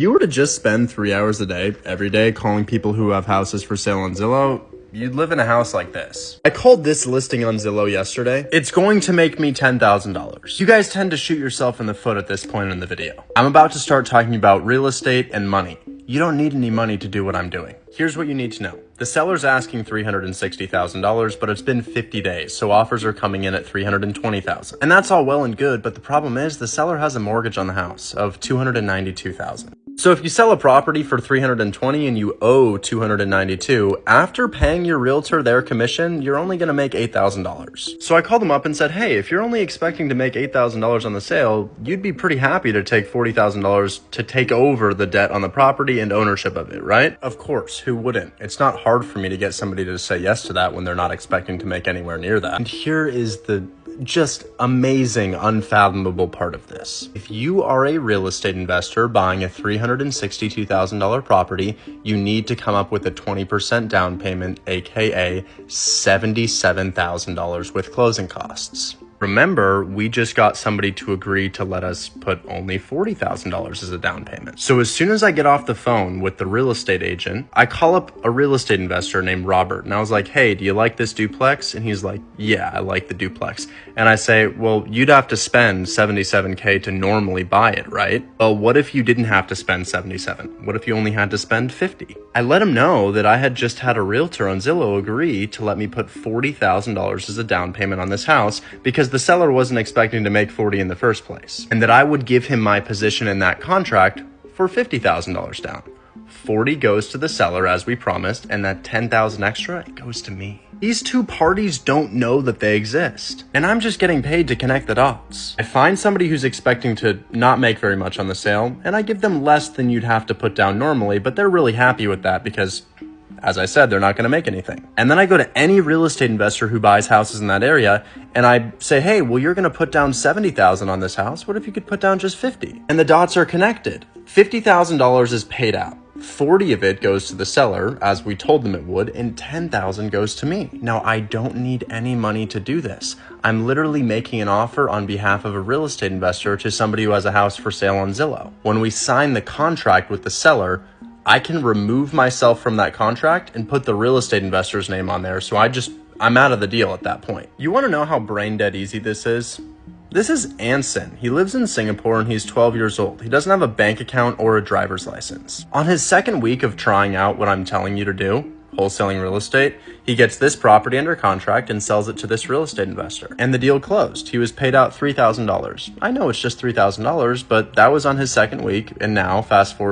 You were to just spend 3 hours a day, every day, calling people who have houses for sale on Zillow, you'd live in a house like this. I called this listing on Zillow yesterday. It's going to make me $10,000. You guys tend to shoot yourself in the foot at this point in the video. I'm about to start talking about real estate and money. You don't need any money to do what I'm doing. Here's what you need to know. The seller's asking $360,000, but it's been 50 days, so offers are coming in at $320,000. And that's all well and good, but the problem is the seller has a mortgage on the house of $292,000. So if you sell a property for $320 and you owe $292, after paying your realtor their commission, you're only going to make $8,000. So I called them up and said, hey, if you're only expecting to make $8,000 on the sale, you'd be pretty happy to take $40,000 to take over the debt on the property and ownership of it, right? Of course, who wouldn't? It's not hard for me to get somebody to say yes to that when they're not expecting to make anywhere near that. And here is the just amazing, unfathomable part of this. If you are a real estate investor buying a $362,000 property, you need to come up with a 20% down payment, aka $77,000 with closing costs. Remember, we just got somebody to agree to let us put only $40,000 as a down payment. So as soon as I get off the phone with the real estate agent, I call up a real estate investor named Robert. And I was like, hey, do you like this duplex? And he's like, yeah, I like the duplex. And I say, well, you'd have to spend $77K to normally buy it, right? Well, what if you didn't have to spend $77? What if you only had to spend $50? I let him know that I had just had a realtor on Zillow agree to let me put $40,000 as a down payment on this house because the seller wasn't expecting to make $40 in the first place, and that I would give him my position in that contract for $50,000 down. $40 goes to the seller as we promised, and that $10,000 extra goes to me. These two parties don't know that they exist, and I'm just getting paid to connect the dots. I find somebody who's expecting to not make very much on the sale, and I give them less than you'd have to put down normally, but they're really happy with that because, as I said, they're not going to make anything. And then I go to any real estate investor who buys houses in that area and I say, hey, well, you're going to put down $70,000 on this house. What if you could put down just $50,000? And the dots are connected. $50,000 is paid out. $40,000 of it goes to the seller, as we told them it would, and $10,000 goes to me. Now, I don't need any money to do this. I'm literally making an offer on behalf of a real estate investor to somebody who has a house for sale on Zillow. When we sign the contract with the seller, I can remove myself from that contract and put the real estate investor's name on there. So I'm out of the deal at that point. You want to know how brain dead easy this is? This is Anson. He lives in Singapore and he's 12 years old. He doesn't have a bank account or a driver's license. On his second week of trying out what I'm telling you to do, wholesaling real estate, he gets this property under contract and sells it to this real estate investor. And the deal closed. He was paid out $3,000. I know it's just $3,000, but that was on his second week. And now, fast forward